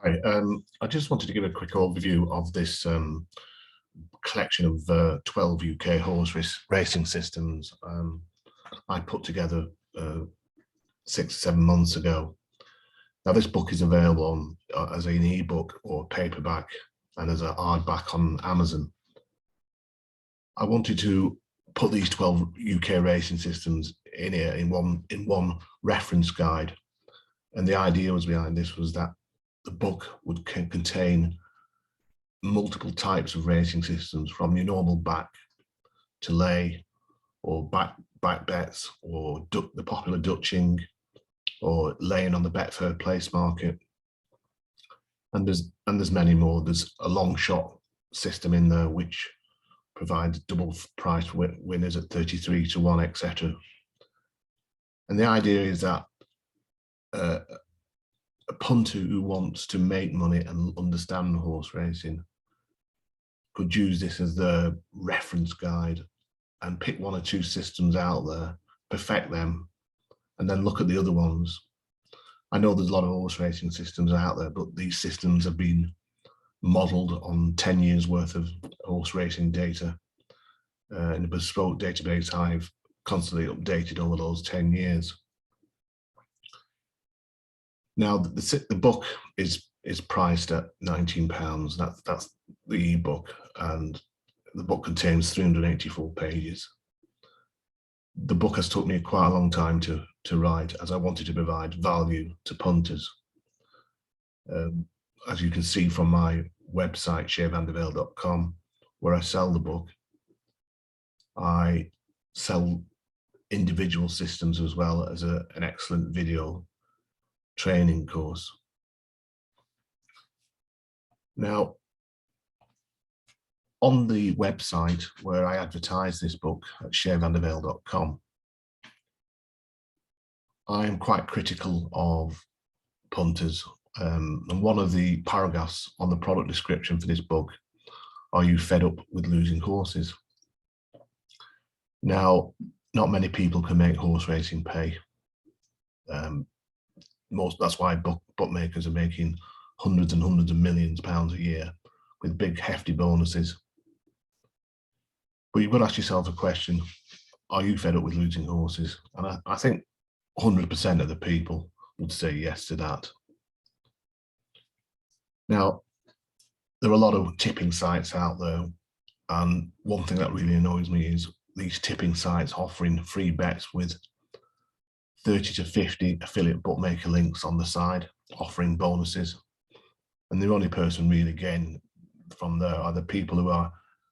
Hi, I just wanted to give a quick overview of this collection of 12 UK horse racing systems I put together 6 or 7 months ago. Now, this book is available as an ebook or paperback and as a hardback on Amazon. I wanted to put these 12 UK racing systems in here in one reference guide, and the idea was behind this was that the book would contain multiple types of racing systems, from your normal back to lay or back bets, or the popular dutching, or laying on the Betfair place market, and there's many more. There's a long shot system in there which provides double price winners at 33 to 1, etc. And the idea is that a punter who wants to make money and understand horse racing could use this as the reference guide and pick one or two systems out there, perfect them, and then look at the other ones. I know there's a lot of horse racing systems out there, but these systems have been modeled on 10 years worth of horse racing data in a bespoke database I've constantly updated over those 10 years. Now, the book is priced at £19. That's the ebook, and the book contains 384 pages. The book has took me quite a long time to write, as I wanted to provide value to punters. As you can see from my website, sharevandervale.com, where I sell the book, I sell individual systems as well as an excellent video training course. Now, on the website where I advertise this book at sharevandervale.com, I am quite critical of punters. And one of the paragraphs on the product description for this book, are you fed up with losing horses? Now, not many people can make horse racing pay. That's why bookmakers are making hundreds and hundreds of millions of pounds a year with big hefty bonuses. But you've got to ask yourself a question: are you fed up with losing horses? And I think 100% of the people would say yes to that. Now, there are a lot of tipping sites out there, and one thing that really annoys me is these tipping sites offering free bets with 30 to 50 affiliate bookmaker links on the side, offering bonuses. And the only person really getting from there are the people who are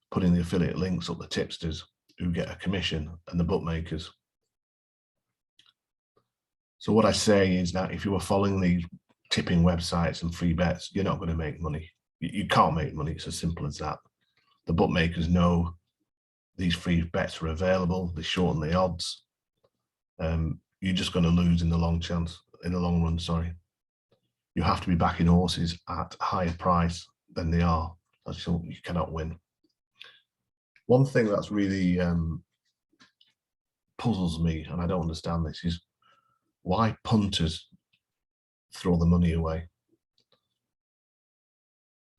putting the affiliate links up, the tipsters, who get a commission, and the bookmakers. So what I say is that if you are following these tipping websites and free bets, you're not going to make money. You can't make money. It's as simple as that. The bookmakers know these free bets are available. They shorten the odds. You're just going to lose in the long run. Sorry. You have to be backing horses at a higher price than they are. So you cannot win. One thing that's really puzzles me, and I don't understand this, is why punters throw the money away.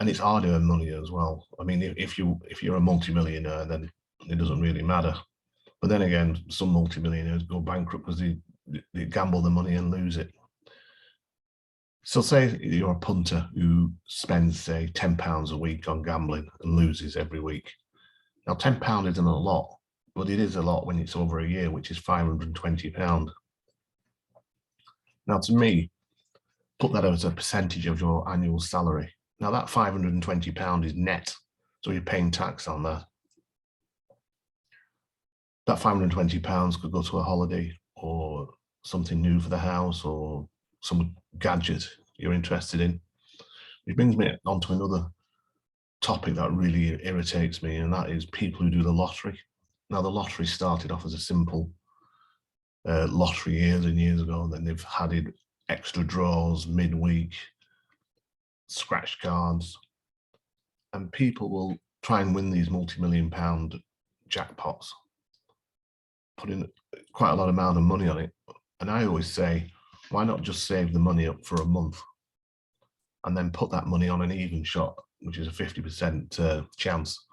And it's hard-earned money as well. I mean, if you're a multimillionaire, then it doesn't really matter. But then again, some multimillionaires go bankrupt because they gamble the money and lose it. So say you're a punter who spends, say, £10 a week on gambling and loses every week. Now, £10 isn't a lot, but it is a lot when it's over a year, which is £520. Now, to me, put that as a percentage of your annual salary. Now, that £520 is net, so you're paying tax on that. That £520 could go to a holiday or something new for the house or some gadget you're interested in. It brings me on to another topic that really irritates me, and that is people who do the lottery. Now, the lottery started off as a simple lottery years and years ago, and then they've added extra draws, midweek, scratch cards, and people will try and win these multi-million-pound jackpots, putting quite a lot amount of money on it. And I always say, why not just save the money up for a month and then put that money on an even shot, which is a 50% chance.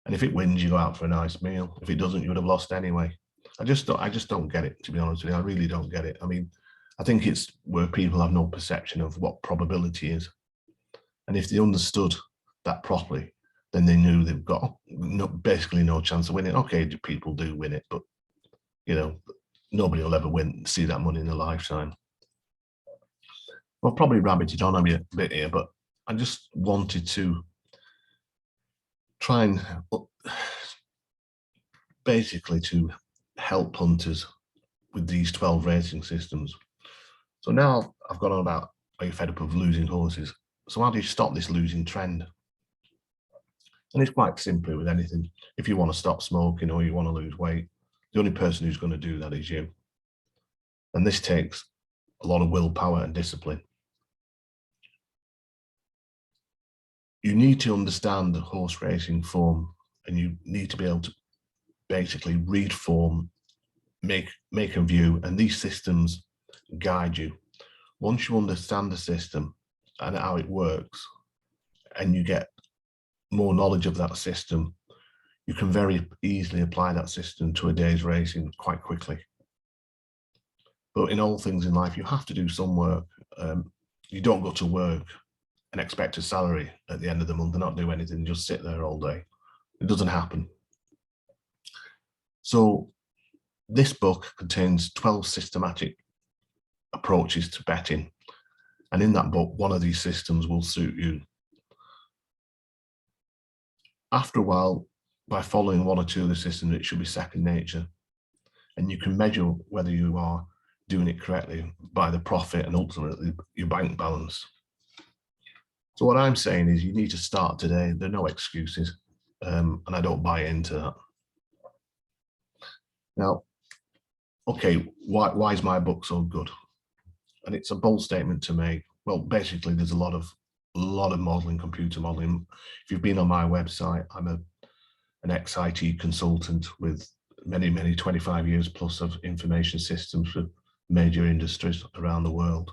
And if it wins, you go out for a nice meal. If it doesn't, you would have lost anyway. I just don't get it, to be honest with you. I really don't get it. I mean, I think it's where people have no perception of what probability is. And if they understood that properly, then they knew they've got basically no chance of winning. Okay, people do win it, but you know, nobody will ever see that money in their lifetime. I'll probably rabbited on a bit here, but I just wanted to try and basically to help punters with these 12 racing systems. So now I've gone on about, are you fed up of losing horses? So how do you stop this losing trend? And it's quite simply with anything. If you want to stop smoking or you want to lose weight, the only person who's going to do that is you. And this takes a lot of willpower and discipline. You need to understand the horse racing form, and you need to be able to basically read form, make a view, and these systems guide you. Once you understand the system and how it works, and you get more knowledge of that system, you can very easily apply that system to a day's racing quite quickly. But in all things in life, you have to do some work. You don't go to work and expect a salary at the end of the month and not do anything, just sit there all day. It doesn't happen. So this book contains 12 systematic approaches to betting. And in that book, one of these systems will suit you. After a while, by following one or two of the systems, it should be second nature. And you can measure whether you are doing it correctly by the profit and ultimately your bank balance. So what I'm saying is you need to start today. There are no excuses. And I don't buy into that. Now, okay, why is my book so good? And it's a bold statement to make. Well, basically, there's a lot of modeling, computer modeling. If you've been on my website, I'm an ex-IT consultant with many 25 years plus of information systems for major industries around the world.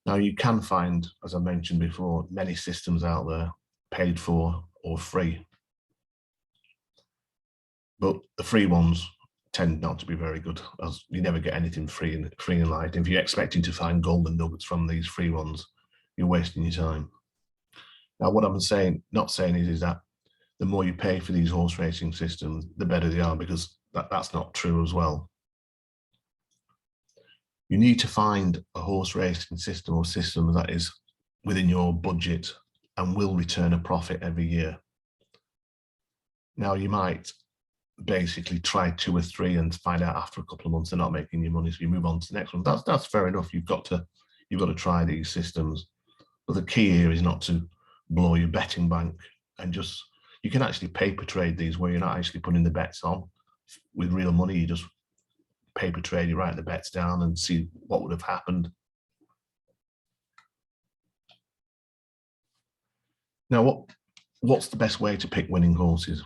Now, you can find, as I mentioned before, many systems out there, paid for or free. But the free ones tend not to be very good, as you never get anything free in life. If you're expecting to find golden nuggets from these free ones, you're wasting your time. Now, what I'm not saying is that the more you pay for these horse racing systems, the better they are, because that's not true as well. You need to find a horse racing system or system that is within your budget and will return a profit every year. Now, you might basically try 2 or 3 and find out after a couple of months they're not making you money, so you move on to the next one. That's fair enough. You've got to try these systems, but the key here is not to blow your betting bank, and just, you can actually paper trade these where you're not actually putting the bets on with real money. You just paper trade, you write the bets down and see what would have happened. Now, what's the best way to pick winning horses?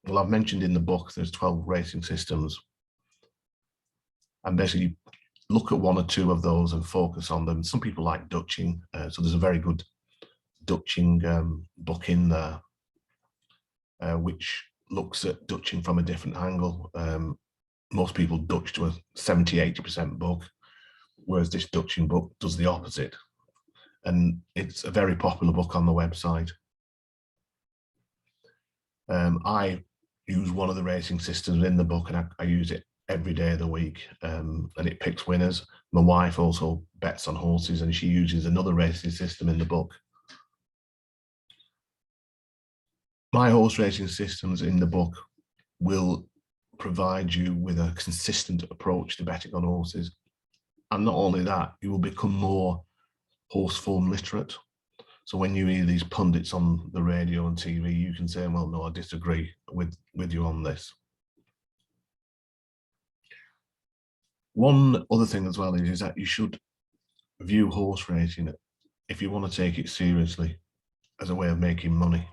Well, I've mentioned in the book there's 12 racing systems, and basically look at 1 or 2 of those and focus on them. Some people like Dutching, so there's a very good Dutching book in there, which looks at Dutching from a different angle. Most people Dutch to a 70–80% book, whereas this Dutching book does the opposite. And it's a very popular book on the website. I use one of the racing systems in the book, and I use it every day of the week, and it picks winners. My wife also bets on horses, and she uses another racing system in the book. My horse racing systems in the book will provide you with a consistent approach to betting on horses. And not only that, you will become more horse form literate. So when you hear these pundits on the radio and TV, you can say, well, no, I disagree with you on this. One other thing as well is that you should view horse racing, if you want to take it seriously, as a way of making money.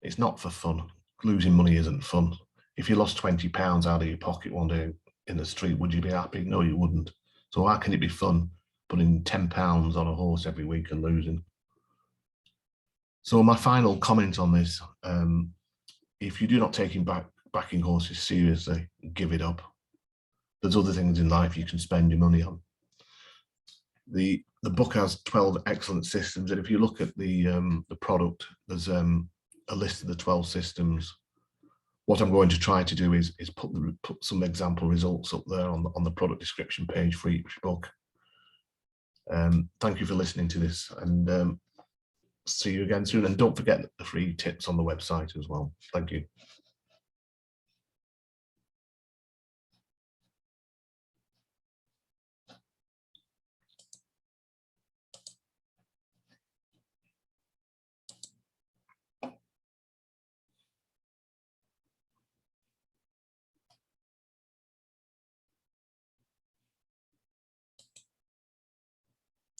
It's not for fun. Losing money isn't fun. If you lost £20 out of your pocket one day in the street, would you be happy? No, you wouldn't. So how can it be fun putting £10 on a horse every week and losing. So my final comment on this, if you do not take backing horses seriously, give it up. There's other things in life you can spend your money on. The book has 12 excellent systems, and if you look at the product, there's a list of the 12 systems. What I'm going to try to do is put some example results up there on the product description page for each book. Thank you for listening to this, and see you again soon. And don't forget the free tips on the website as well. Thank you.